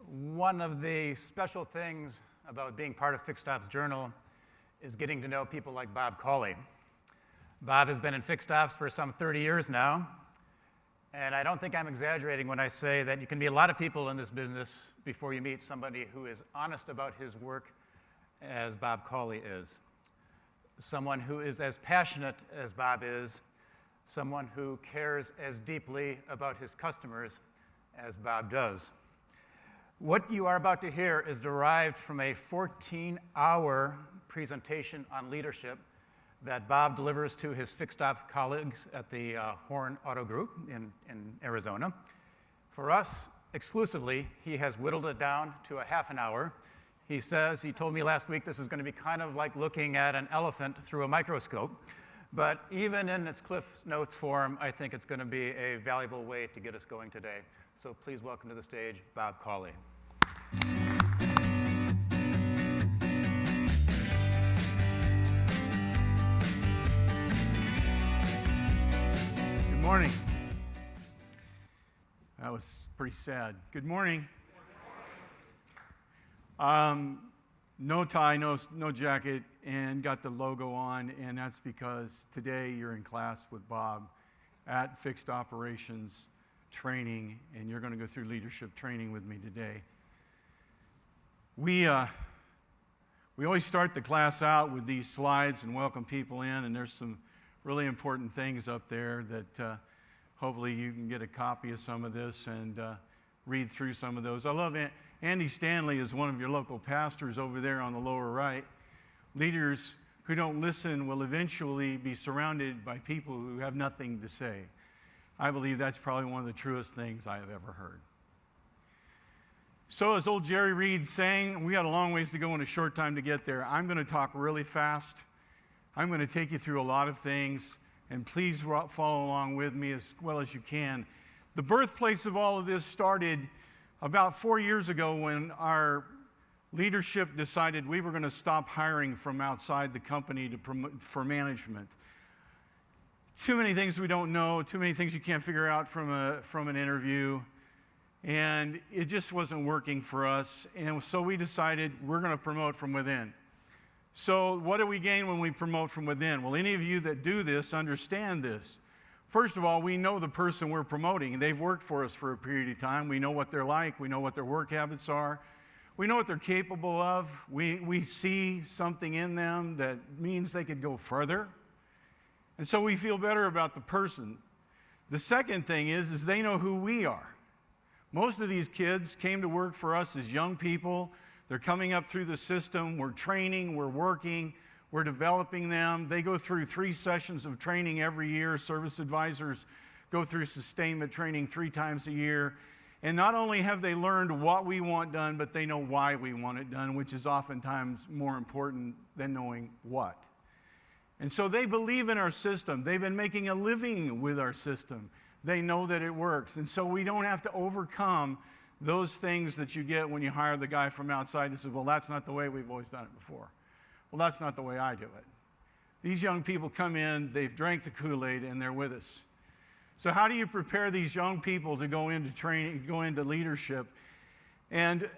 One of the special things about being part of Fixed Ops Journal is getting to know people like Bob Cawley. Bob has been in Fixed Ops for some 30 years now, and I don't think I'm exaggerating when I say that you can meet a lot of people in this business before you meet somebody who is honest about his work as Bob Cawley is. Someone who is as passionate as Bob is, someone who cares as deeply about his customers as Bob does. What you are about to hear is derived from a 14-hour presentation on leadership that Bob delivers to his Fixed Ops colleagues at the Horne Auto Group in Arizona. For us, exclusively, he has whittled it down to a half an hour. He told me last week this is going to be kind of like looking at an elephant through a microscope. But even in its Cliff Notes form, I think it's going to be a valuable way to get us going today. So please welcome to the stage, Bob Cawley. Good morning. That was pretty sad. Good morning. No tie, no jacket, and got the logo on, and that's because today you're in class with Bob at Fixed Operations Training, and you're going to go through leadership training with me today. We always start the class out with these slides and welcome people in, and there's some really important things up there that hopefully you can get a copy of some of this and read through some of those. I love Andy Stanley is one of your local pastors over there on the lower right. Leaders who don't listen will eventually be surrounded by people who have nothing to say. I believe that's probably one of the truest things I have ever heard. So as old Jerry Reed sang, we got a long ways to go and a short time to get there. I'm going to talk really fast. I'm going to take you through a lot of things, and please follow along with me as well as you can. The birthplace of all of this started about 4 years ago when our leadership decided we were going to stop hiring from outside the company for management. Too many things we don't know, too many things you can't figure out from an interview, and it just wasn't working for us, and so we decided we're going to promote from within. So what do we gain when we promote from within? Well, any of you that do this understand this. First of all, we know the person we're promoting. They've worked for us for a period of time. We know what they're like. We know what their work habits are. We know what they're capable of. We see something in them that means they could go further. And so we feel better about the person. The second thing is they know who we are. Most of these kids came to work for us as young people. They're coming up through the system. We're training, we're working, we're developing them. They go through 3 sessions of training every year. Service advisors go through sustainment training 3 times a year. And not only have they learned what we want done, but they know why we want it done, which is oftentimes more important than knowing what. And so they believe in our system. They've been making a living with our system. They know that it works. And so we don't have to overcome those things that you get when you hire the guy from outside and say, well, that's not the way we've always done it before. Well, that's not the way I do it. These young people come in, they've drank the Kool-Aid, and they're with us. So how do you prepare these young people to go into training, go into leadership? And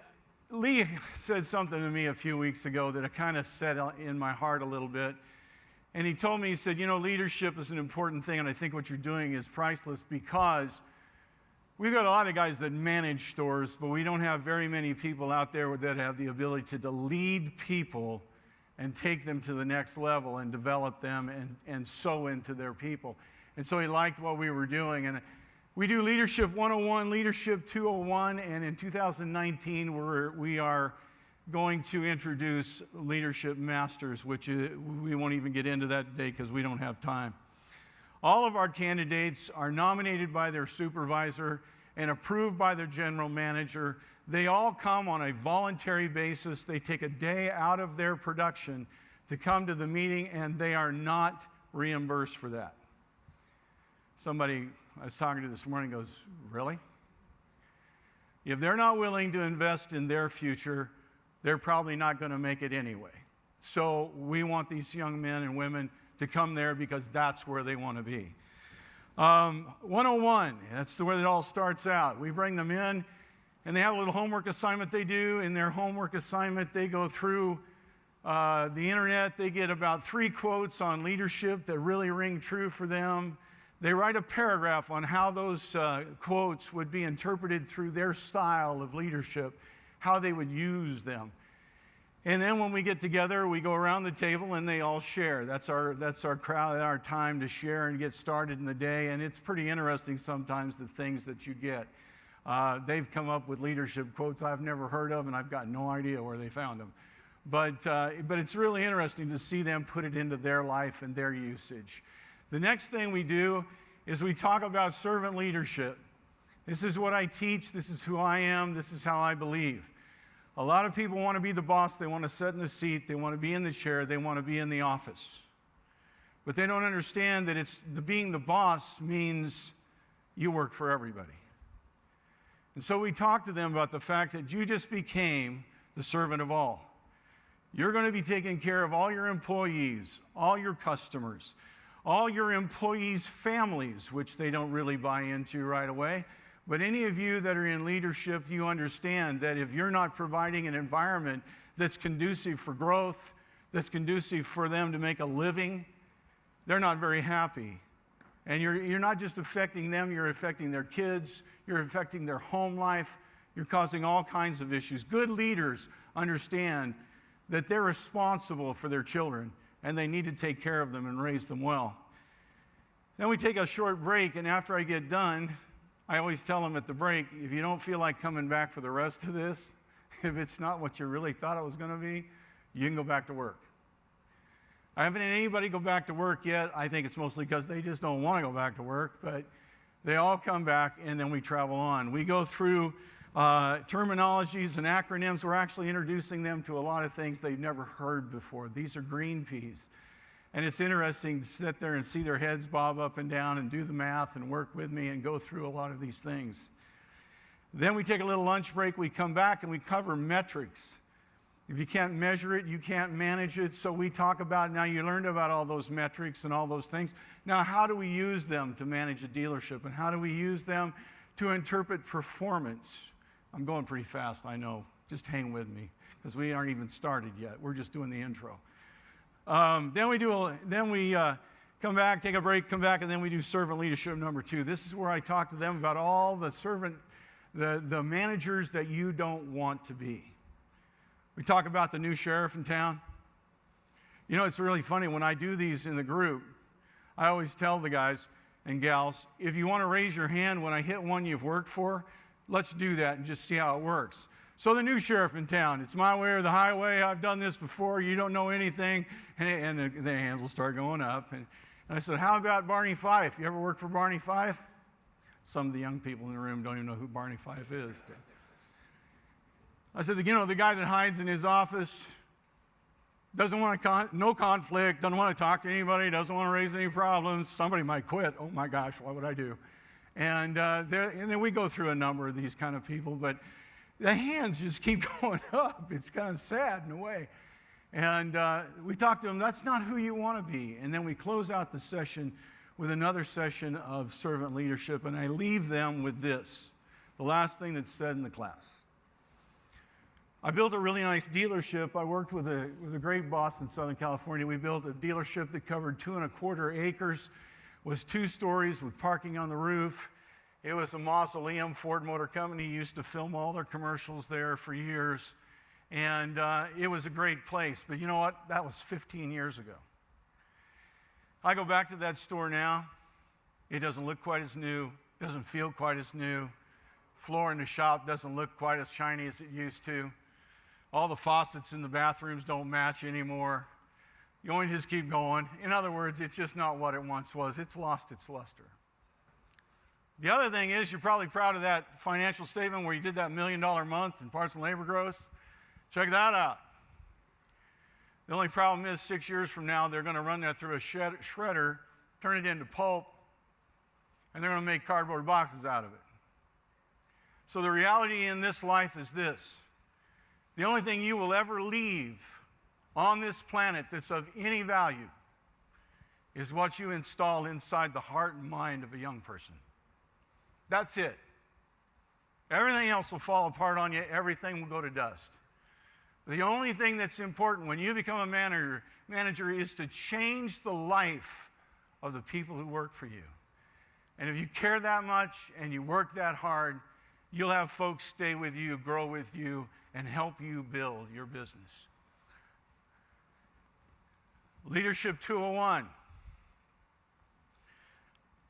Lee said something to me a few weeks ago that it kind of set in my heart a little bit. And he told me, he said, you know, leadership is an important thing, and I think what you're doing is priceless because we've got a lot of guys that manage stores, but we don't have very many people out there that have the ability to lead people and take them to the next level and develop them and sow into their people. And so he liked what we were doing. And we do Leadership 101, Leadership 201, and in 2019 we are going to introduce Leadership Masters, which we won't even get into that today because we don't have time. All of our candidates are nominated by their supervisor and approved by their general manager. They all come on a voluntary basis. They take a day out of their production to come to the meeting, and they are not reimbursed for that. Somebody I was talking to this morning goes, really? If they're not willing to invest in their future, they're probably not going to make it anyway. So we want these young men and women to come there because that's where they want to be. 101, that's where it all starts out. We bring them in, And they have a little homework assignment they do. In their homework assignment, they go through the internet. They get about 3 quotes on leadership that really ring true for them. They write a paragraph on how those quotes would be interpreted through their style of leadership, how they would use them. And then when we get together, we go around the table and they all share. That's our crowd, our time to share and get started in the day. And it's pretty interesting sometimes the things that you get. They've come up with leadership quotes I've never heard of, and I've got no idea where they found them. But it's really interesting to see them put it into their life and their usage. The next thing we do is we talk about servant leadership. This is what I teach. This is who I am. This is how I believe. A lot of people want to be the boss. They want to sit in the seat. They want to be in the chair. They want to be in the office. But they don't understand that being the boss means you work for everybody. And so we talk to them about the fact that you just became the servant of all. You're going to be taking care of all your employees, all your customers, all your employees' families, which they don't really buy into right away. But any of you that are in leadership, you understand that if you're not providing an environment that's conducive for growth, that's conducive for them to make a living, they're not very happy. And you're not just affecting them, you're affecting their kids, you're affecting their home life, you're causing all kinds of issues. Good leaders understand that they're responsible for their children and they need to take care of them and raise them well. Then we take a short break, and after I get done, I always tell them at the break, if you don't feel like coming back for the rest of this, if it's not what you really thought it was going to be, you can go back to work. I haven't had anybody go back to work yet. I think it's mostly because they just don't want to go back to work, but they all come back, and then we travel on. We go through terminologies and acronyms. We're actually introducing them to a lot of things they've never heard before. These are green peas. And it's interesting to sit there and see their heads bob up and down and do the math and work with me and go through a lot of these things. Then we take a little lunch break. We come back and we cover metrics. If you can't measure it, you can't manage it. So we talk about, now you learned about all those metrics and all those things. Now, how do we use them to manage a dealership? And how do we use them to interpret performance? I'm going pretty fast, I know. Just hang with me, because we aren't even started yet. We're just doing the intro. Then we come back, take a break, come back, and then we do servant leadership number 2. This is where I talk to them about all the managers that you don't want to be. We talk about the new sheriff in town. You know, it's really funny. When I do these in the group, I always tell the guys and gals, if you want to raise your hand when I hit one you've worked for, let's do that and just see how it works. So the new sheriff in town, it's my way or the highway. I've done this before. You don't know anything. And the hands will start going up. And I said, how about Barney Fife? You ever worked for Barney Fife? Some of the young people in the room don't even know who Barney Fife is. I said, the guy that hides in his office, doesn't want no conflict, doesn't want to talk to anybody, doesn't want to raise any problems. Somebody might quit. Oh my gosh, what would I do? And then we go through a number of these kind of people, but the hands just keep going up. It's kind of sad in a way. And we talk to them, that's not who you want to be. And then we close out the session with another session of servant leadership, and I leave them with this, the last thing that's said in the class. I built a really nice dealership. I worked with a great boss in Southern California. We built a dealership that covered 2.25 acres, was 2 stories with parking on the roof. It was a mausoleum. Ford Motor Company used to film all their commercials there for years. And it was a great place. But you know what? That was 15 years ago. I go back to that store now. It doesn't look quite as new, doesn't feel quite as new. Floor in the shop doesn't look quite as shiny as it used to. All the faucets in the bathrooms don't match anymore. You only just keep going. In other words, it's just not what it once was. It's lost its luster. The other thing is, you're probably proud of that financial statement where you did that $1 million month in parts and labor gross. Check that out. The only problem is 6 years from now, they're going to run that through a shredder, turn it into pulp, and they're going to make cardboard boxes out of it. So the reality in this life is this. The only thing you will ever leave on this planet that's of any value is what you install inside the heart and mind of a young person. That's it. Everything else will fall apart on you. Everything will go to dust. The only thing that's important when you become a manager is to change the life of the people who work for you. And if you care that much and you work that hard, you'll have folks stay with you, grow with you, and help you build your business. Leadership 201.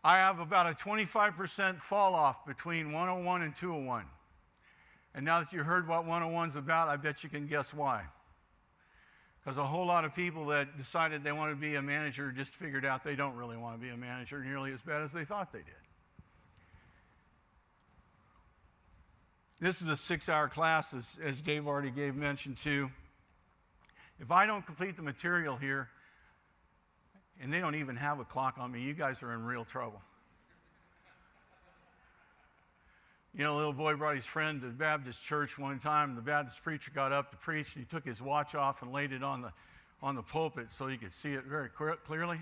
I have about a 25% fall off between 101 and 201. And now that you heard what 101 is about, I bet you can guess why. Because a whole lot of people that decided they want to be a manager just figured out they don't really want to be a manager nearly as bad as they thought they did. This is a 6-hour class, as Dave already gave mention to. If I don't complete the material here, and they don't even have a clock on me, you guys are in real trouble. You know, a little boy brought his friend to the Baptist church one time, and the Baptist preacher got up to preach, and he took his watch off and laid it on the pulpit so he could see it very clearly.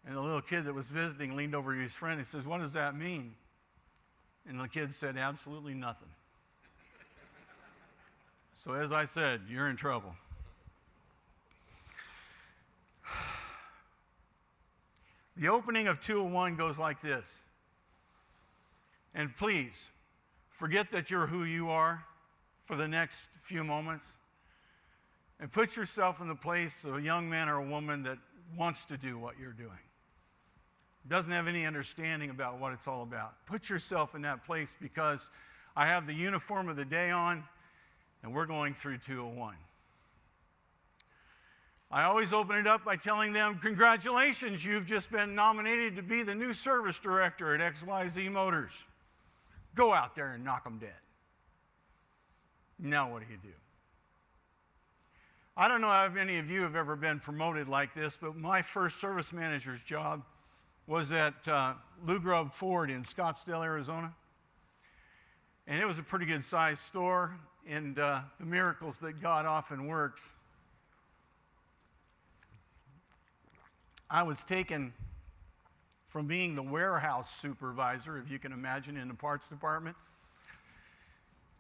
And the little kid that was visiting leaned over to his friend and says, "What does that mean?" And the kid said, "Absolutely nothing." So as I said, you're in trouble. The opening of 201 goes like this. And please, forget that you're who you are for the next few moments and put yourself in the place of a young man or a woman that wants to do what you're doing. Doesn't have any understanding about what it's all about. Put yourself in that place, because I have the uniform of the day on and we're going through 201. I always open it up by telling them, congratulations, you've just been nominated to be the new service director at XYZ Motors. Go out there and knock them dead. Now what do you do? I don't know how many of you have ever been promoted like this, but my first service manager's job was at Lou Grubb Ford in Scottsdale, Arizona. And it was a pretty good sized store, and the miracles that God often works. I was taken from being the warehouse supervisor, if you can imagine, in the parts department.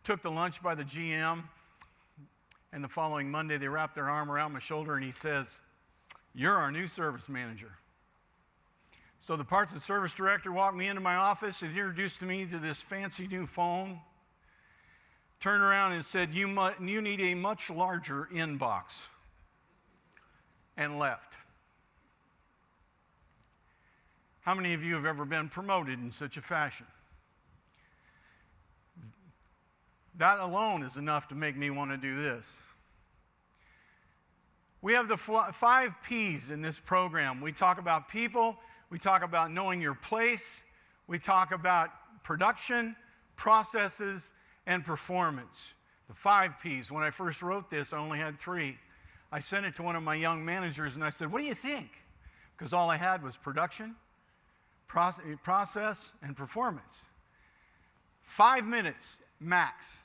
Took the lunch by the GM, and the following Monday they wrapped their arm around my shoulder and he says, "You're our new service manager." So the parts and service director walked me into my office and introduced me to this fancy new phone, turned around and said, you need a much larger inbox, and left. How many of you have ever been promoted in such a fashion? That alone is enough to make me want to do this. We have the 5 P's in this program. We talk about people, we talk about knowing your place, we talk about production, processes, and performance. The 5 P's. When I first wrote this, I only had 3. I sent it to one of my young managers and I said, "What do you think?" Because all I had was production, process, and performance. 5 minutes max.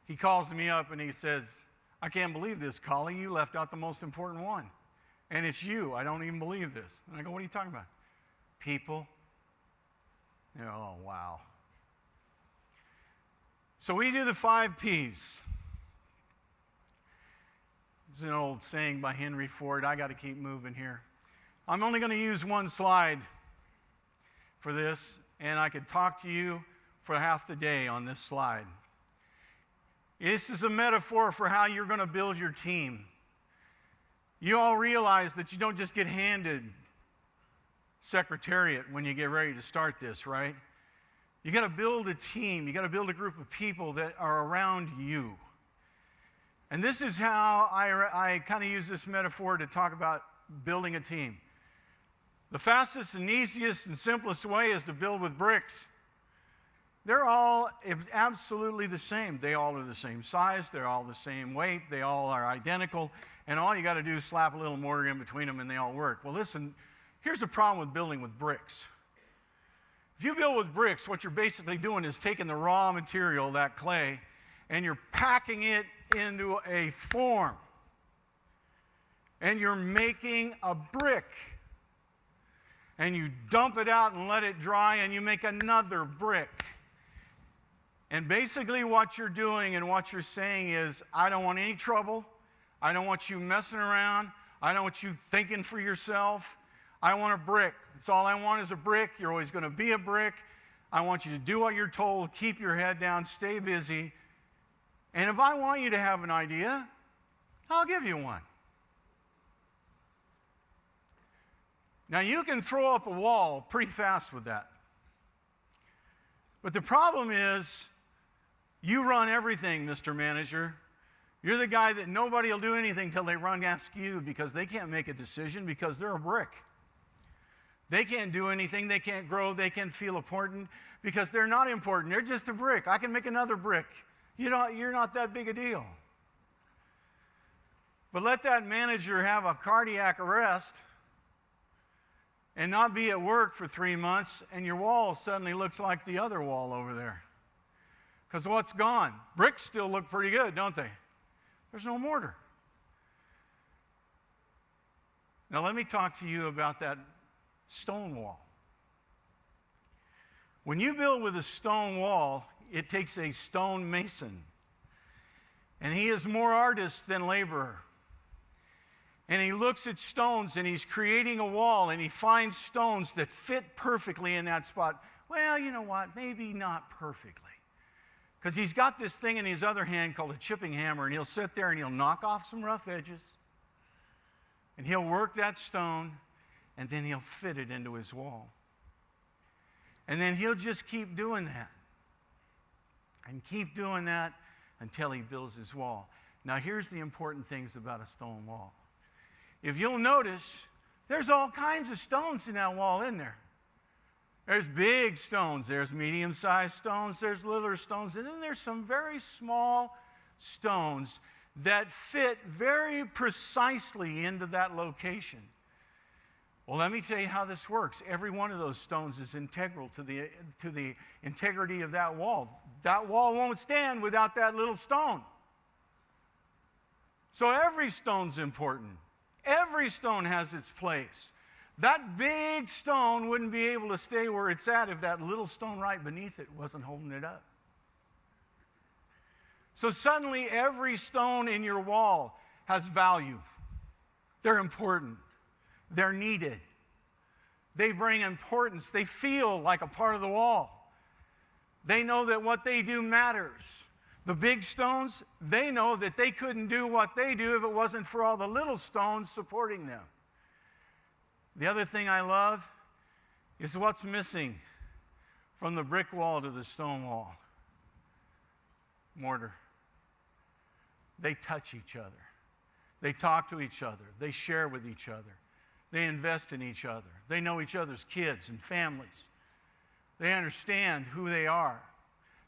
He calls me up and he says, "I can't believe this, Cawley. You left out the most important one. And it's you. I don't even believe this." And I go, "What are you talking about?" "People." Oh, wow. So we do the 5 P's. It's an old saying by Henry Ford. I got to keep moving here. I'm only going to use one slide for this, and I could talk to you for half the day on this slide. This is a metaphor for how you're going to build your team. You all realize that you don't just get handed secretariat when you get ready to start this, right? You got to build a team. You got to build a group of people that are around you. And this is how I kind of use this metaphor to talk about building a team. The fastest and easiest and simplest way is to build with bricks. They're all absolutely the same. They all are the same size. They're all the same weight. They all are identical. And all you got to do is slap a little mortar in between them and they all work. Well, listen, here's the problem with building with bricks. If you build with bricks, what you're basically doing is taking the raw material, that clay, and you're packing it into a form. And you're making a brick. And you dump it out and let it dry, and you make another brick. And basically what you're doing and what you're saying is, I don't want any trouble. I don't want you messing around. I don't want you thinking for yourself. I want a brick. That's all I want is a brick. You're always going to be a brick. I want you to do what you're told. Keep your head down. Stay busy. And if I want you to have an idea, I'll give you one. Now, you can throw up a wall pretty fast with that. But the problem is, you run everything, Mr. Manager. You're the guy that nobody will do anything till they run ask you, because they can't make a decision because they're a brick. They can't do anything. They can't grow. They can't feel important because they're not important. They're just a brick. I can make another brick. You're not that big a deal. But let that manager have a cardiac arrest and not be at work for 3 months, and your wall suddenly looks like the other wall over there. Because what's gone? Bricks still look pretty good, don't they? There's no mortar. Now let me talk to you about that stone wall. When you build with a stone wall, it takes a stone mason. And he is more artist than laborer. And he looks at stones and he's creating a wall and he finds stones that fit perfectly in that spot. Well, you know what? Maybe not perfectly. Because he's got this thing in his other hand called a chipping hammer, and he'll sit there and he'll knock off some rough edges. And he'll work that stone, and then he'll fit it into his wall. And then he'll just keep doing that. And keep doing that until he builds his wall. Now here's the important things about a stone wall. If you'll notice, there's all kinds of stones in that wall, isn't there? There's big stones, there's medium-sized stones, there's littler stones, and then there's some very small stones that fit very precisely into that location. Well, let me tell you how this works. Every one of those stones is integral to the integrity of that wall. That wall won't stand without that little stone. So every stone's important. Every stone has its place. That big stone wouldn't be able to stay where it's at if that little stone right beneath it wasn't holding it up. So suddenly every stone in your wall has value. They're important. They're needed. They bring importance. They feel like a part of the wall. They know that what they do matters. The big stones, they know that they couldn't do what they do if it wasn't for all the little stones supporting them. The other thing I love is what's missing from the brick wall to the stone wall. Mortar. They touch each other. They talk to each other. They share with each other. They invest in each other. They know each other's kids and families. They understand who they are.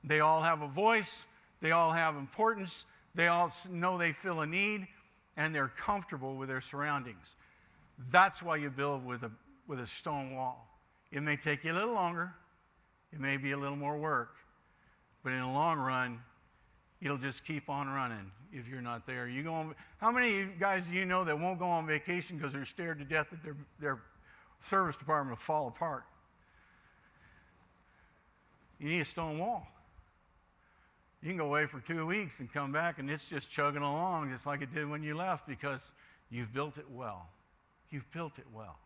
They all have a voice. They all have importance. They all know they feel a need, and they're comfortable with their surroundings. That's why you build with a stone wall. It may take you a little longer. It may be a little more work. But in the long run, it'll just keep on running if you're not there. How many guys do you know that won't go on vacation because they're scared to death that their service department will fall apart? You need a stone wall. You can go away for 2 weeks and come back and it's just chugging along just like it did when you left because you've built it well. You've built it well.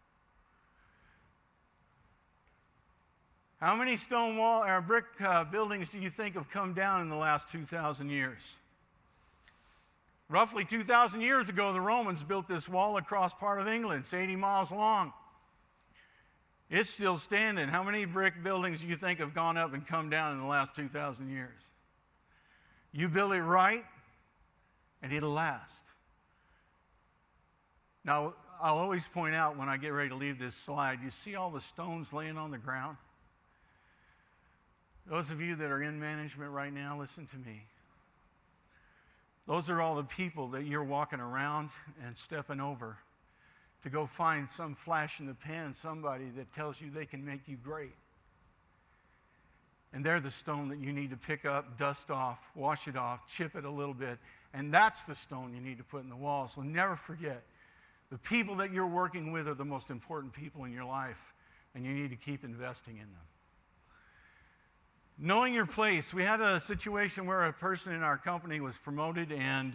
How many stone wall or brick buildings do you think have come down in the last 2,000 years? Roughly 2,000 years ago, the Romans built this wall across part of England. It's 80 miles long. It's still standing. How many brick buildings do you think have gone up and come down in the last 2,000 years? You build it right, and it'll last. Now, I'll always point out when I get ready to leave this slide, you see all the stones laying on the ground? Those of you that are in management right now, listen to me. Those are all the people that you're walking around and stepping over to go find some flash in the pan, somebody that tells you they can make you great. And they're the stone that you need to pick up, dust off, wash it off, chip it a little bit, and that's the stone you need to put in the wall. So never forget, the people that you're working with are the most important people in your life, and you need to keep investing in them. Knowing your place. We had a situation where a person in our company was promoted, and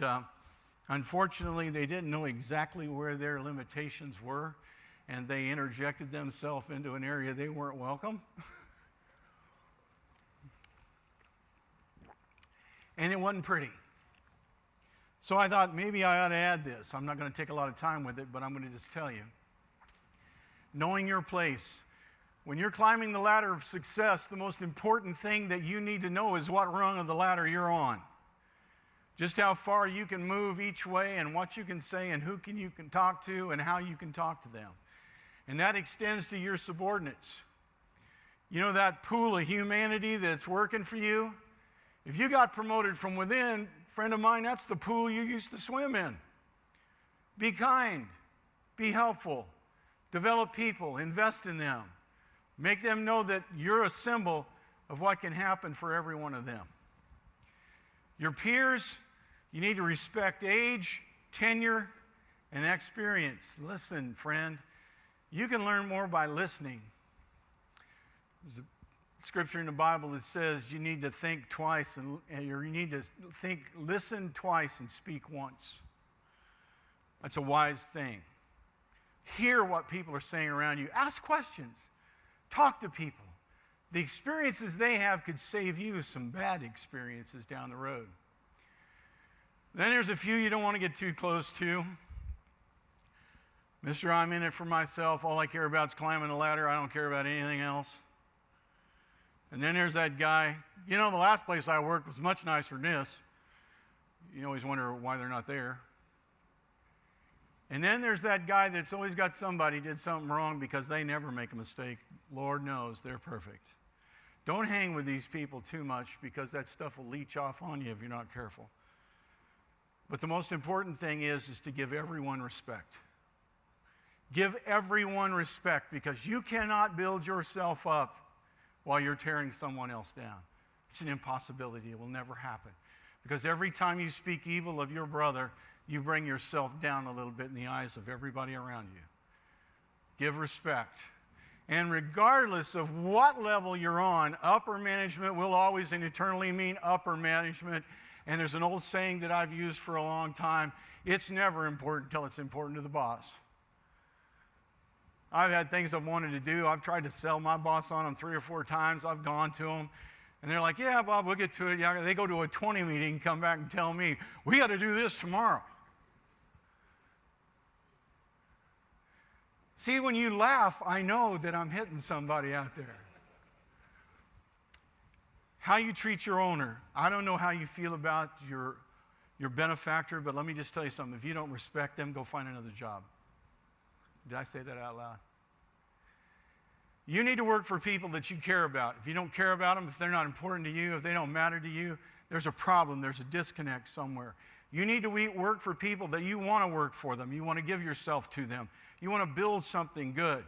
unfortunately, they didn't know exactly where their limitations were, and they interjected themselves into an area they weren't welcome. And it wasn't pretty. So I thought maybe I ought to add this. I'm not going to take a lot of time with it, but I'm going to just tell you. Knowing your place. When you're climbing the ladder of success, the most important thing that you need to know is what rung of the ladder you're on. Just how far you can move each way and what you can say and who you can talk to and how you can talk to them. And that extends to your subordinates. You know that pool of humanity that's working for you? If you got promoted from within, friend of mine, that's the pool you used to swim in. Be kind. Be helpful. Develop people. Invest in them. Make them know that you're a symbol of what can happen for every one of them. Your peers, you need to respect age, tenure, and experience. Listen, friend, you can learn more by listening. There's a scripture in the Bible that says you need to think twice, or you need to listen twice and speak once. That's a wise thing. Hear what people are saying around you. Ask questions. Talk to people. The experiences they have could save you some bad experiences down the road. Then there's a few you don't want to get too close to. Mister, I'm in it for myself. All I care about is climbing the ladder. I don't care about anything else. And then there's that guy. You know, the last place I worked was much nicer than this. You always wonder why they're not there. And then there's that guy that's always got somebody did something wrong because they never make a mistake. Lord knows they're perfect. Don't hang with these people too much because that stuff will leach off on you if you're not careful. But the most important thing is to give everyone respect. Give everyone respect because you cannot build yourself up while you're tearing someone else down. It's an impossibility. It will never happen. Because every time you speak evil of your brother, you bring yourself down a little bit in the eyes of everybody around you. Give respect. And regardless of what level you're on, upper management will always and eternally mean upper management. And there's an old saying that I've used for a long time. It's never important until it's important to the boss. I've had things I've wanted to do. I've tried to sell my boss on them 3 or 4 times. I've gone to them. And they're like, yeah, Bob, we'll get to it. Yeah, they go to a 20 meeting, come back and tell me, we got to do this tomorrow. See, when you laugh, I know that I'm hitting somebody out there. How you treat your owner. I don't know how you feel about your benefactor, but let me just tell you something. If you don't respect them, go find another job. Did I say that out loud? You need to work for people that you care about. If you don't care about them, if they're not important to you, if they don't matter to you, there's a problem. There's a disconnect somewhere. You need to work for people that you want to work for them. You want to give yourself to them. You want to build something good.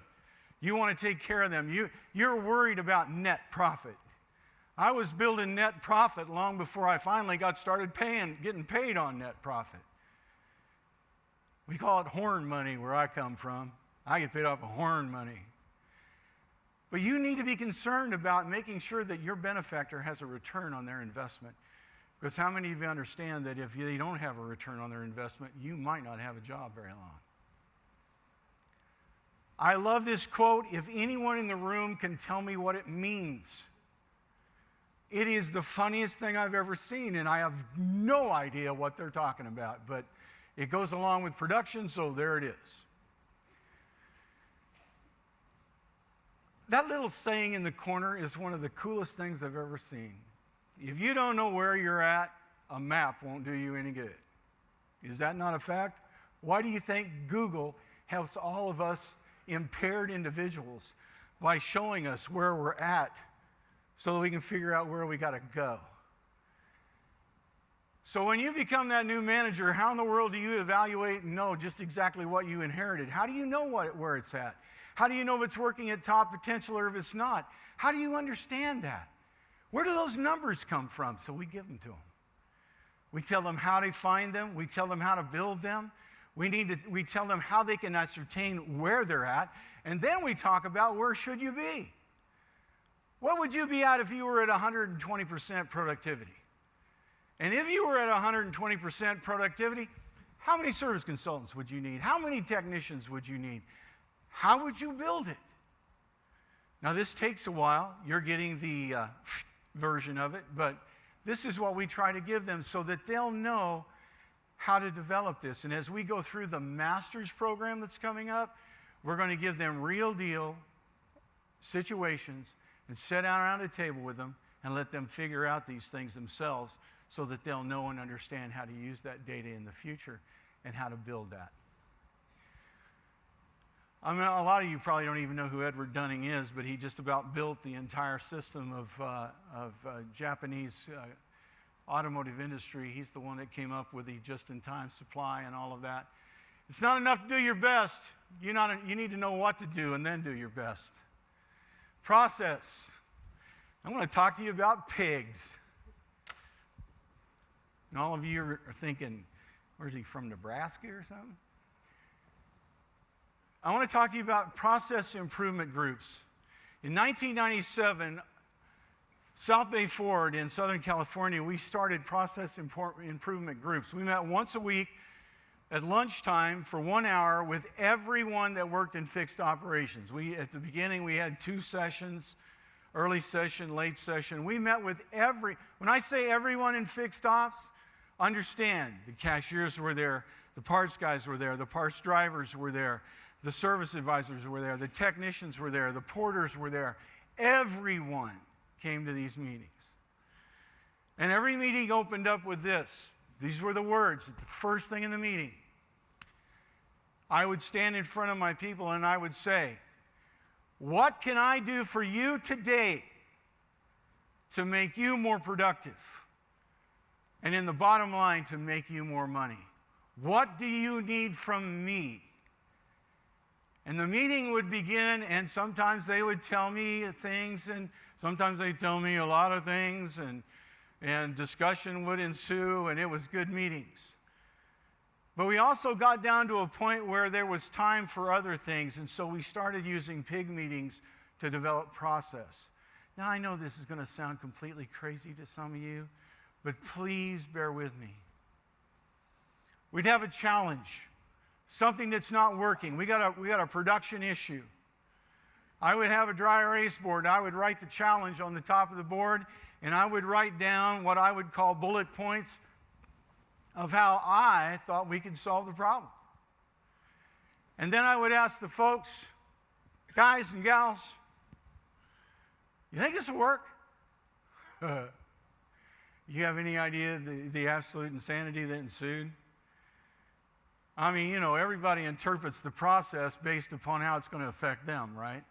You want to take care of them. You're worried about net profit. I was building net profit long before I finally got started getting paid on net profit. We call it Horne money where I come from. I get paid off of Horne money. But you need to be concerned about making sure that your benefactor has a return on their investment. Because how many of you understand that if they don't have a return on their investment, you might not have a job very long? I love this quote. If anyone in the room can tell me what it means, it is the funniest thing I've ever seen, and I have no idea what they're talking about. But it goes along with production, so there it is. That little saying in the corner is one of the coolest things I've ever seen. If you don't know where you're at, a map won't do you any good. Is that not a fact? Why do you think Google helps all of us impaired individuals by showing us where we're at so that we can figure out where we got to go? So when you become that new manager, how in the world do you evaluate and know just exactly what you inherited? How do you know where it's at? How do you know if it's working at top potential or if it's not? How do you understand that? Where do those numbers come from? So we give them to them. We tell them how to find them. We tell them how to build them. We tell them how they can ascertain where they're at. And then we talk about where should you be. What would you be at if you were at 120% productivity? And if you were at 120% productivity, how many service consultants would you need? How many technicians would you need? How would you build it? Now, this takes a while. You're getting the version of it, but this is what we try to give them so that they'll know how to develop this. And as we go through the master's program that's coming up, we're going to give them real deal situations and sit down around a table with them and let them figure out these things themselves so that they'll know and understand how to use that data in the future and how to build that. I mean, a lot of you probably don't even know who Edward Dunning is, but he just about built the entire system of Japanese automotive industry. He's the one that came up with the just-in-time supply and all of that. It's not enough to do your best. You need to know what to do and then do your best. Process. I want to talk to you about pigs. And all of you are thinking, where's he from, Nebraska or something? I want to talk to you about process improvement groups. In 1997, South Bay Ford in Southern California, we started process improvement groups. We met once a week at lunchtime for 1 hour with everyone that worked in fixed operations. At the beginning, we had 2 sessions, early session, late session. We met with when I say everyone in fixed ops, understand the cashiers were there, the parts guys were there, the parts drivers were there, the service advisors were there, the technicians were there, the porters were there. Everyone came to these meetings. And every meeting opened up with this. These were the words at the first thing in the meeting. I would stand in front of my people and I would say, what can I do for you today to make you more productive? And in the bottom line, to make you more money. What do you need from me? And the meeting would begin, and sometimes they would tell me things, and sometimes they'd tell me a lot of things, and discussion would ensue, and it was good meetings. But we also got down to a point where there was time for other things, and so we started using pig meetings to develop process. Now, I know this is going to sound completely crazy to some of you, but please bear with me. We'd have a challenge. Something that's not working. We got a production issue. I would have a dry erase board. I would write the challenge on the top of the board, and I would write down what I would call bullet points of how I thought we could solve the problem. And then I would ask the folks, guys and gals, you think this will work? You have any idea the absolute insanity that ensued? I mean, everybody interprets the process based upon how it's going to affect them, right?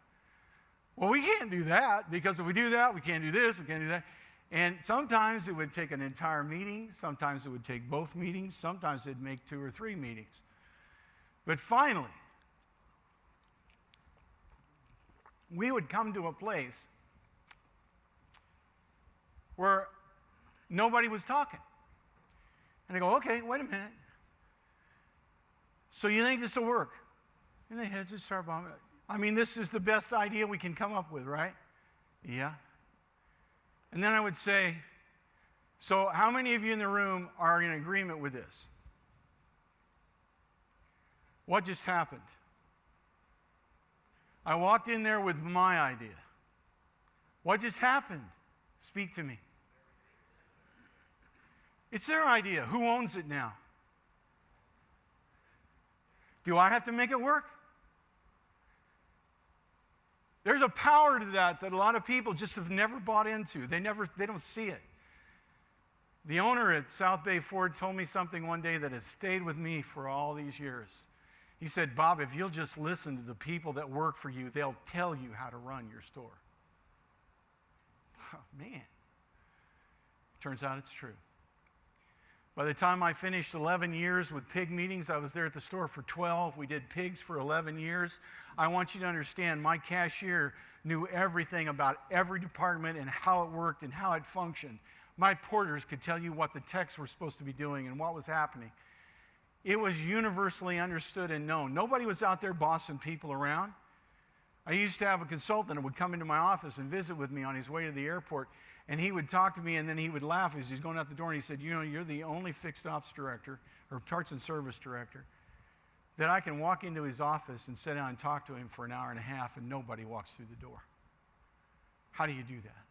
Well, we can't do that, because if we do that, we can't do this, we can't do that. And sometimes it would take an entire meeting. Sometimes it would take both meetings. Sometimes it'd make 2 or 3 meetings. But finally, we would come to a place where nobody was talking. And I go, okay, wait a minute. So you think this will work? And their heads just start bobbing. I mean, this is the best idea we can come up with, right? Yeah. And then I would say, so how many of you in the room are in agreement with this? What just happened? I walked in there with my idea. What just happened? Speak to me. It's their idea. Who owns it now? Do I have to make it work? There's a power to that a lot of people just have never bought into. They don't see it. The owner at South Bay Ford told me something one day that has stayed with me for all these years. He said, Bob, if you'll just listen to the people that work for you, they'll tell you how to run your store. Oh, man. Turns out it's true. By the time I finished 11 years with pig meetings, I was there at the store for 12. We did pigs for 11 years. I want you to understand, my cashier knew everything about every department and how it worked and how it functioned. My porters could tell you what the techs were supposed to be doing and what was happening. It was universally understood and known. Nobody was out there bossing people around. I used to have a consultant who would come into my office and visit with me on his way to the airport, and he would talk to me, and then he would laugh as he's going out the door, and he said, you know, you're the only fixed ops director or parts and service director that I can walk into his office and sit down and talk to him for an hour and a half, and nobody walks through the door. How do you do that?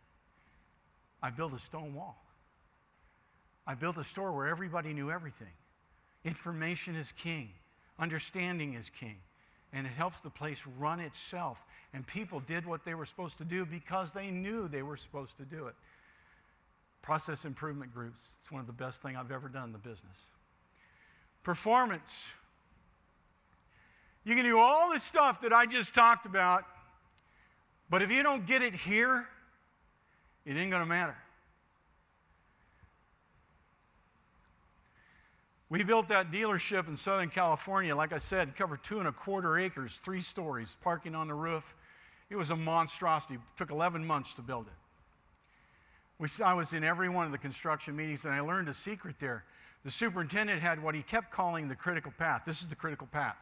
I built a stone wall. I built a store where everybody knew everything. Information is king. Understanding is king. And it helps the place run itself. And people did what they were supposed to do because they knew they were supposed to do it. Process improvement groups. It's one of the best things I've ever done in the business. Performance. You can do all the stuff that I just talked about, but if you don't get it here, it ain't going to matter. We built that dealership in Southern California. Like I said, covered 2.25 acres, 3 stories, parking on the roof. It was a monstrosity. It took 11 months to build it. I was in every one of the construction meetings, and I learned a secret there. The superintendent had what he kept calling the critical path. This is the critical path.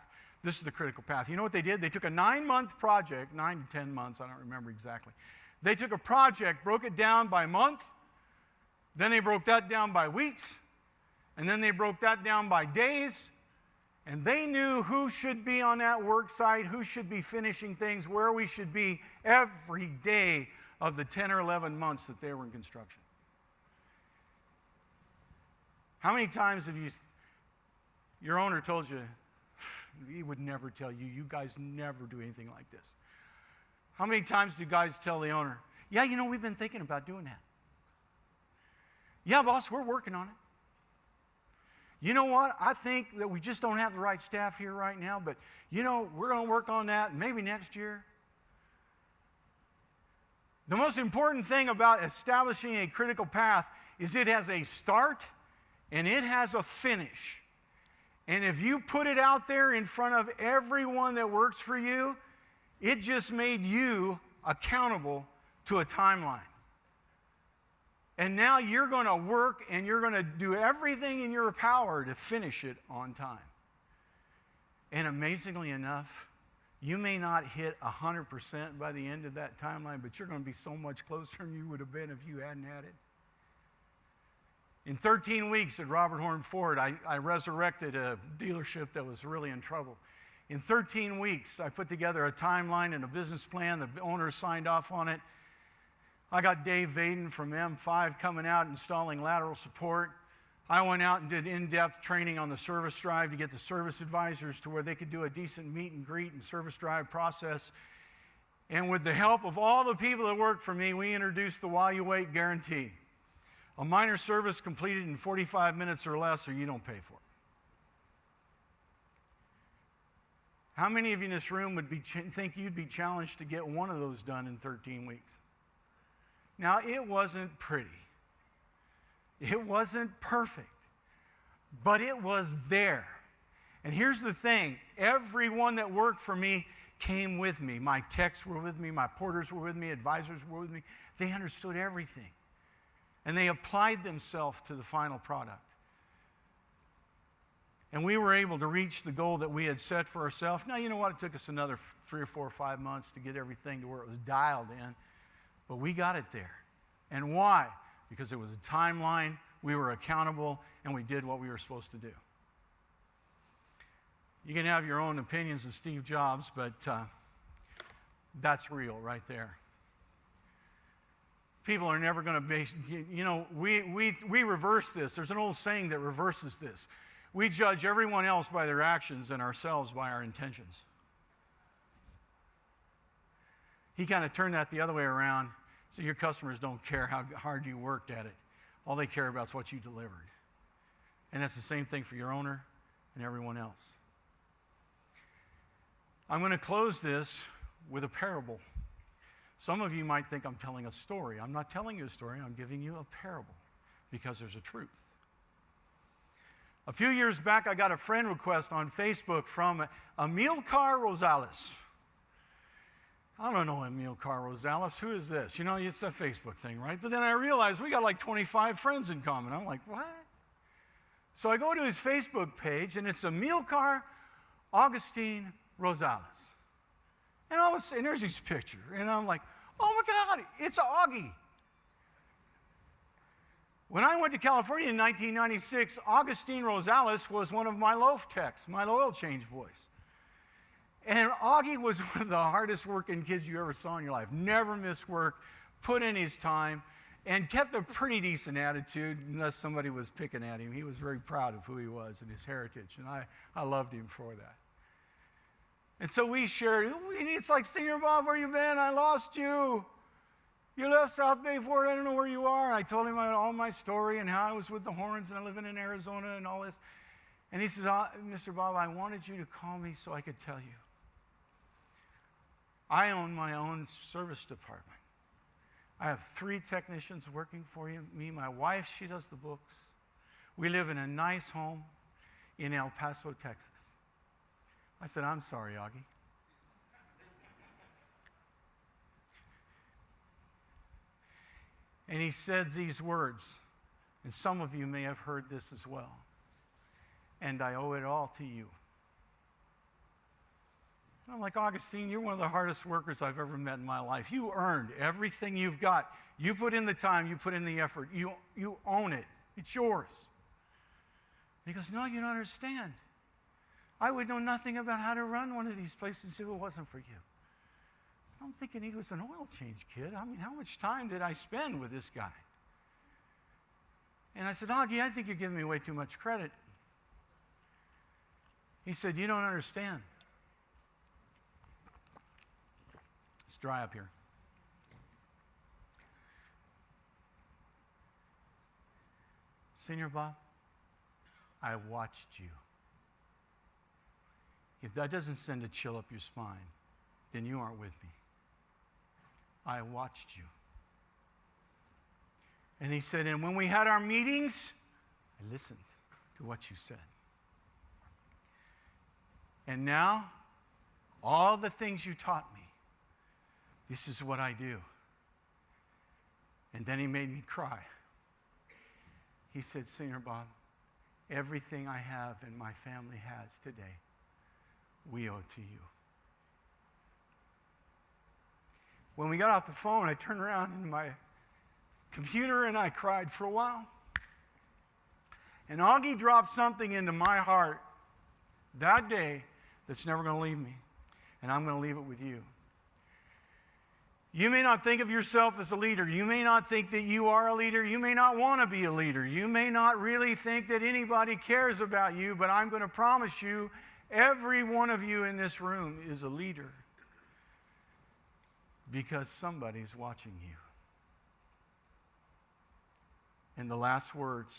This is the critical path. You know what they did? They took a 9-month project, 9 to 10 months, I don't remember exactly. They took a project, broke it down by month, then they broke that down by weeks, and then they broke that down by days, and they knew who should be on that work site, who should be finishing things, where we should be every day of the 10 or 11 months that they were in construction. How many times have your owner told you, he would never tell you, you guys never do anything like this? How many times do guys tell the owner, yeah, you know, we've been thinking about doing that. Yeah, boss, we're working on it. You know what? I think that we just don't have the right staff here right now, but, you know, we're going to work on that maybe next year. The most important thing about establishing a critical path is it has a start and it has a finish. And if you put it out there in front of everyone that works for you, it just made you accountable to a timeline. And now you're going to work and you're going to do everything in your power to finish it on time. And amazingly enough, you may not hit 100% by the end of that timeline, but you're going to be so much closer than you would have been if you hadn't had it. In 13 weeks at Robert Horne Ford, I resurrected a dealership that was really in trouble. In 13 weeks, I put together a timeline and a business plan. The owners signed off on it. I got Dave Vaden from M5 coming out installing lateral support. I went out and did in-depth training on the service drive to get the service advisors to where they could do a decent meet and greet and service drive process. And with the help of all the people that worked for me, we introduced the while you wait guarantee. A minor service completed in 45 minutes or less, or you don't pay for it. How many of you in this room would think you'd be challenged to get one of those done in 13 weeks? Now, it wasn't pretty. It wasn't perfect. But it was there. And here's the thing. Everyone that worked for me came with me. My techs were with me. My porters were with me. Advisors were with me. They understood everything. And they applied themselves to the final product. And we were able to reach the goal that we had set for ourselves. Now, you know what? It took us another 3 or 4 or 5 months to get everything to where it was dialed in. But we got it there. And why? Because it was a timeline, we were accountable, and we did what we were supposed to do. You can have your own opinions of Steve Jobs, but that's real right there. People are never going to base, you know, we reverse this. There's an old saying that reverses this. We judge everyone else by their actions and ourselves by our intentions. He kind of turned that the other way around. So your customers don't care how hard you worked at it. All they care about is what you delivered. And that's the same thing for your owner and everyone else. I'm going to close this with a parable. Some of you might think I'm telling a story. I'm not telling you a story. I'm giving you a parable because there's a truth. A few years back, I got a friend request on Facebook from Amilcar Rosales. I don't know Amilcar Rosales. Who is this? You know, it's a Facebook thing, right? But then I realized we got like 25 friends in common. I'm like, what? So I go to his Facebook page, and it's Amilcar Augustine Rosales. And there's his picture. And I'm like, oh my God, it's Augie. When I went to California in 1996, Augustine Rosales was one of my loaf techs, my oil change boys. And Augie was one of the hardest working kids you ever saw in your life. Never missed work, put in his time, and kept a pretty decent attitude unless somebody was picking at him. He was very proud of who he was and his heritage, and I loved him for that. And so we shared, it's like, Senior Bob, where you been? I lost you. You left South Bay Ford, I don't know where you are. I told him all my story and how I was with the Horns and living in Arizona and all this. And he said, Mr. Bob, I wanted you to call me so I could tell you. I own my own service department. I have 3 technicians working for me. My wife, she does the books. We live in a nice home in El Paso, Texas. I said, I'm sorry, Augie. And he said these words, and some of you may have heard this as well. And I owe it all to you. And I'm like, Augustine, you're one of the hardest workers I've ever met in my life. You earned everything you've got. You put in the time, you put in the effort. You own it. It's yours. And he goes, no, you don't understand. I would know nothing about how to run one of these places if it wasn't for you. I'm thinking he was an oil change kid. I mean, how much time did I spend with this guy? And I said, Augie, I think you're giving me way too much credit. He said, you don't understand. It's dry up here. Senior Bob, I watched you. If that doesn't send a chill up your spine, then you aren't with me. I watched you. And he said, and when we had our meetings, I listened to what you said. And now, all the things you taught me, this is what I do. And then he made me cry. He said, Senior Bob, everything I have and my family has today, we owe to you. When we got off the phone, I turned around in my computer and I cried for a while. And Augie dropped something into my heart that day that's never going to leave me. And I'm going to leave it with you. You may not think of yourself as a leader. You may not think that you are a leader. You may not want to be a leader. You may not really think that anybody cares about you, but I'm going to promise you, every one of you in this room is a leader because somebody's watching you. And the last words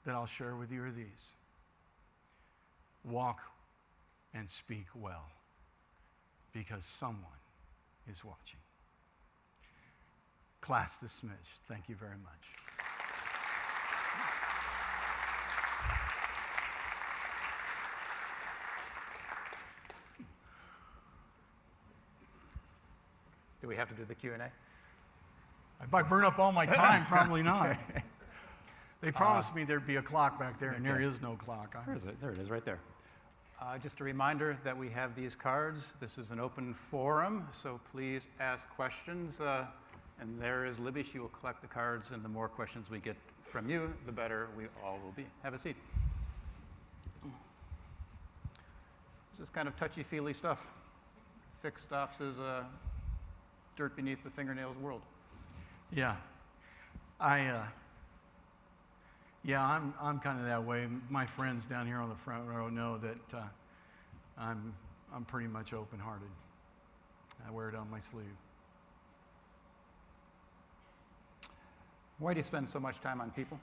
that I'll share with you are these. Walk and speak well because someone is watching. Class dismissed. Thank you very much. Do we have to do the Q&A? If I burn up all my time, probably not. They promised me there'd be a clock back there, and there is no clock. Where is it? There it is, right there. Just a reminder that we have these cards. This is an open forum, so please ask questions. And there is Libby. She will collect the cards, and the more questions we get from you, the better we all will be. Have a seat. This is kind of touchy-feely stuff. Fixed stops is a dirt beneath the fingernails world. Yeah. I'm kind of that way. My friends down here on the front row know that I'm pretty much open-hearted. I wear it on my sleeve. Why do you spend so much time on people?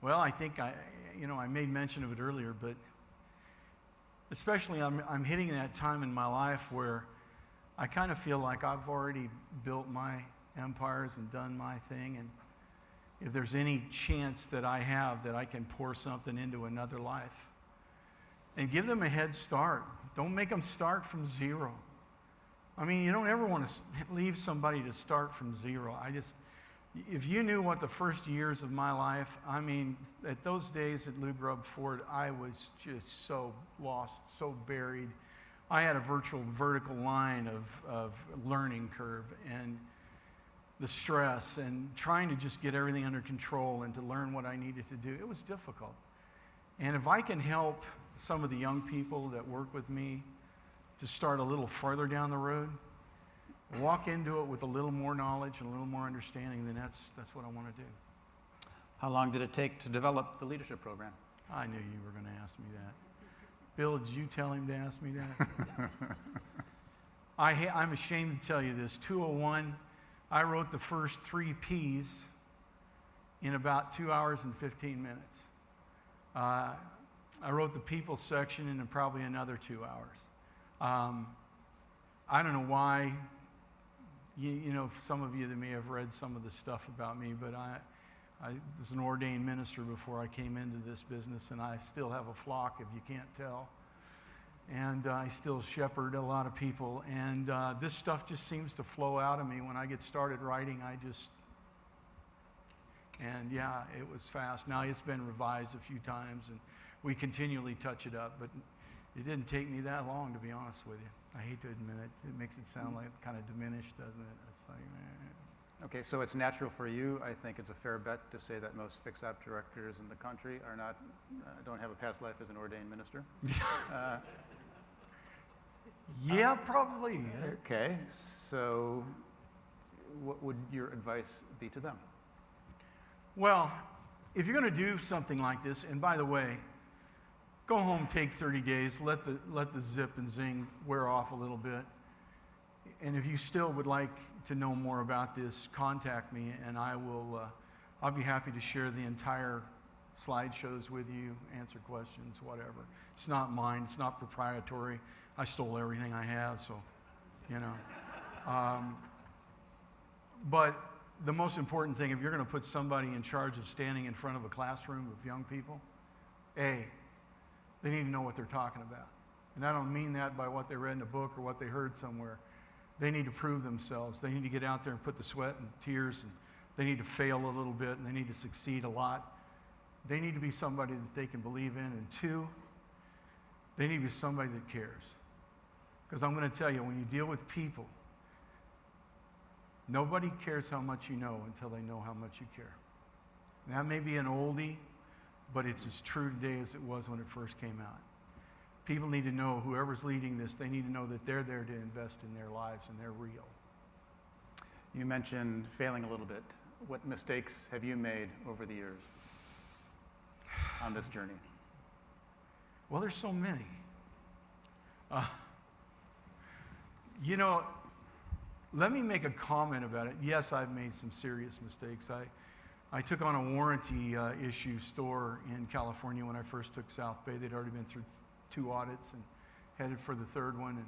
Well, I think I made mention of it earlier, but especially I'm hitting that time in my life where I kind of feel like I've already built my empires and done my thing, and if there's any chance that I have that I can pour something into another life and give them a head start. Don't make them start from zero. I mean, you don't ever want to leave somebody to start from zero. If you knew what the first years of my life, I mean, at those days at Lou Grubb Ford, I was just so lost, so buried I had a virtual vertical line of learning curve, and the stress and trying to just get everything under control and to learn what I needed to do, it was difficult. And if I can help some of the young people that work with me to start a little further down the road, walk into it with a little more knowledge and a little more understanding, then that's what I want to do. How long did it take to develop the leadership program? I knew you were going to ask me that. Bill, did you tell him to ask me that? I'm ashamed to tell you this. 201, I wrote the first 3 Ps in about 2 hours and 15 minutes. I wrote the people section in probably another 2 hours. I don't know why. You know, some of you that may have read some of the stuff about me, but I was an ordained minister before I came into this business, and I still have a flock, if you can't tell. And I still shepherd a lot of people, and this stuff just seems to flow out of me. When I get started writing, and yeah, it was fast. Now it's been revised a few times, and we continually touch it up, but it didn't take me that long, to be honest with you. I hate to admit it. It makes it sound like kind of diminished, doesn't it? It's like, Okay, so it's natural for you. I think it's a fair bet to say that most fix-op directors in the country are not, don't have a past life as an ordained minister. yeah, probably. Okay, so what would your advice be to them? Well, if you're going to do something like this, and by the way, go home, take 30 days, let the zip and zing wear off a little bit. And if you still would like to know more about this, contact me, and I'll be happy to share the entire slideshows with you, answer questions, whatever. It's not mine. It's not proprietary. I stole everything I have, so, you know. But the most important thing, if you're going to put somebody in charge of standing in front of a classroom of young people, they need to know what they're talking about. And I don't mean that by what they read in a book or what they heard somewhere. They need to prove themselves. They need to get out there and put the sweat and tears, and they need to fail a little bit, and they need to succeed a lot. They need to be somebody that they can believe in. And 2, they need to be somebody that cares. Because I'm going to tell you, when you deal with people, nobody cares how much you know until they know how much you care. And that may be an oldie, but it's as true today as it was when it first came out. People need to know, whoever's leading this, they need to know that they're there to invest in their lives and they're real. You mentioned failing a little bit. What mistakes have you made over the years on this journey? Well, there's so many. You know, let me make a comment about it. Yes, I've made some serious mistakes. I took on a warranty issue store in California when I first took South Bay. They'd already been through 2 audits and headed for the 3rd one.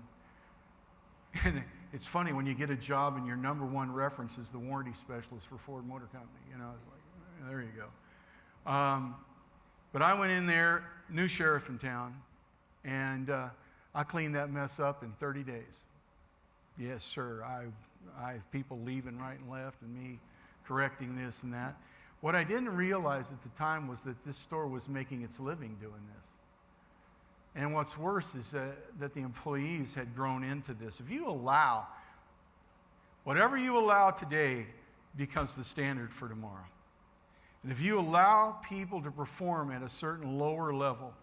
And it's funny when you get a job and your number 1 reference is the warranty specialist for Ford Motor Company. You know, it's like, there you go. But I went in there, new sheriff in town, and I cleaned that mess up in 30 days. Yes, sir. I have people leaving right and left and me correcting this and that. What I didn't realize at the time was that this store was making its living doing this. And what's worse is that the employees had grown into this. If you allow, whatever you allow today becomes the standard for tomorrow. And if you allow people to perform at a certain lower level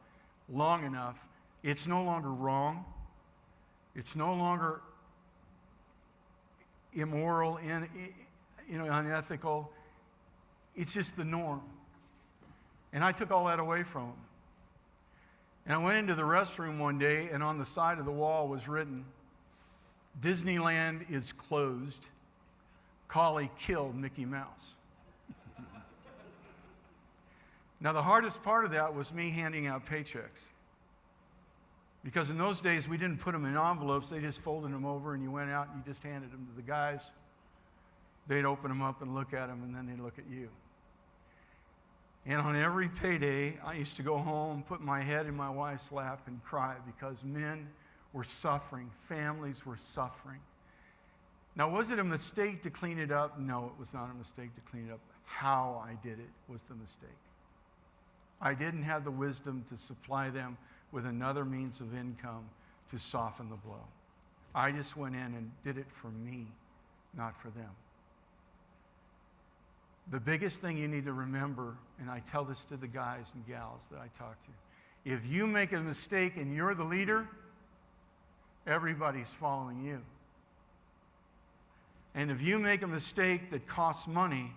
long enough, it's no longer wrong. It's no longer immoral, unethical. It's just the norm. And I took all that away from them. And I went into the restroom one day, and on the side of the wall was written, "Disneyland is closed. Cawley killed Mickey Mouse." Now, the hardest part of that was me handing out paychecks. Because in those days, we didn't put them in envelopes. They just folded them over, and you went out and you just handed them to the guys. They'd open them up and look at them, and then they'd look at you. And on every payday, I used to go home, put my head in my wife's lap, and cry because men were suffering. Families were suffering. Now, was it a mistake to clean it up? No, it was not a mistake to clean it up. How I did it was the mistake. I didn't have the wisdom to supply them with another means of income to soften the blow. I just went in and did it for me, not for them. The biggest thing you need to remember, and I tell this to the guys and gals that I talk to, if you make a mistake and you're the leader, everybody's following you. And if you make a mistake that costs money,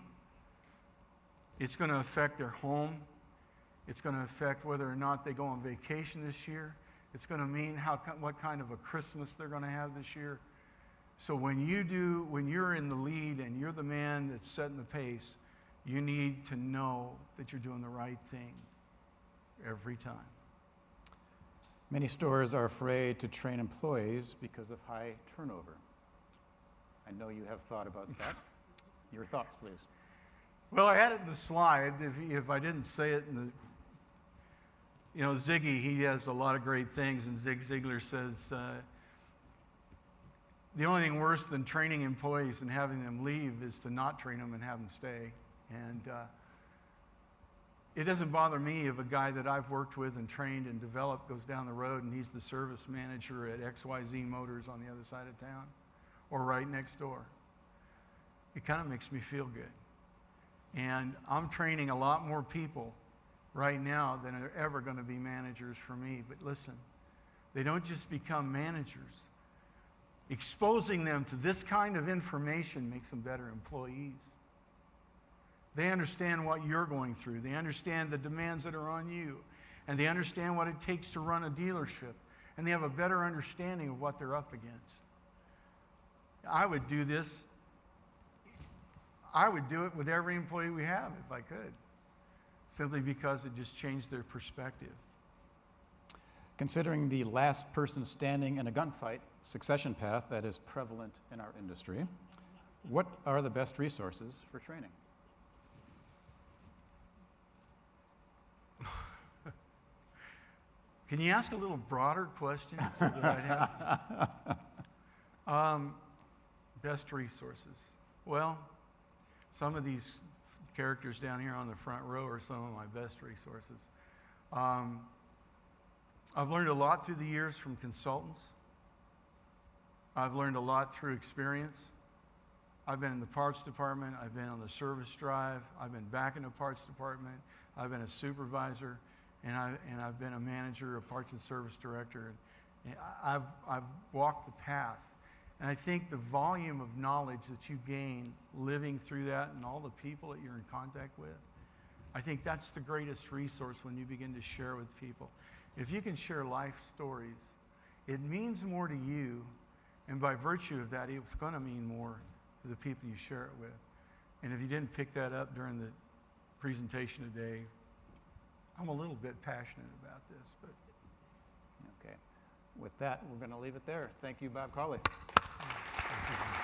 it's going to affect their home. It's going to affect whether or not they go on vacation this year. It's going to mean what kind of a Christmas they're going to have this year. So when you're in the lead and you're the man that's setting the pace, you need to know that you're doing the right thing every time. Many stores are afraid to train employees because of high turnover. I know you have thought about that. Your thoughts, please. Well, I had it in the slide. If I didn't say it Ziggy, he has a lot of great things, and Zig Ziglar says, the only thing worse than training employees and having them leave is to not train them and have them stay. And it doesn't bother me if a guy that I've worked with and trained and developed goes down the road and he's the service manager at XYZ Motors on the other side of town or right next door. It kind of makes me feel good. And I'm training a lot more people right now than are ever going to be managers for me. But listen, they don't just become managers. Exposing them to this kind of information makes them better employees. They understand what you're going through. They understand the demands that are on you. And they understand what it takes to run a dealership. And they have a better understanding of what they're up against. I would do this. I would do it with every employee we have if I could, simply because it just changed their perspective. Considering the last person standing in a gunfight succession path that is prevalent in our industry, what are the best resources for training? Can you ask a little broader question so that I'd have? Best resources. Well, some of these characters down here on the front row are some of my best resources. I've learned a lot through the years from consultants. I've learned a lot through experience. I've been in the parts department. I've been on the service drive. I've been back in the parts department. I've been a supervisor, and I've been a manager, a parts and service director. And I've walked the path. And I think the volume of knowledge that you gain living through that and all the people that you're in contact with, I think that's the greatest resource when you begin to share with people. If you can share life stories, it means more to you, and by virtue of that, it's going to mean more to the people you share it with. And if you didn't pick that up during the presentation today, I'm a little bit passionate about this. But Okay. With that, we're going to leave it there. Thank you, Bob Cawley. Thank you.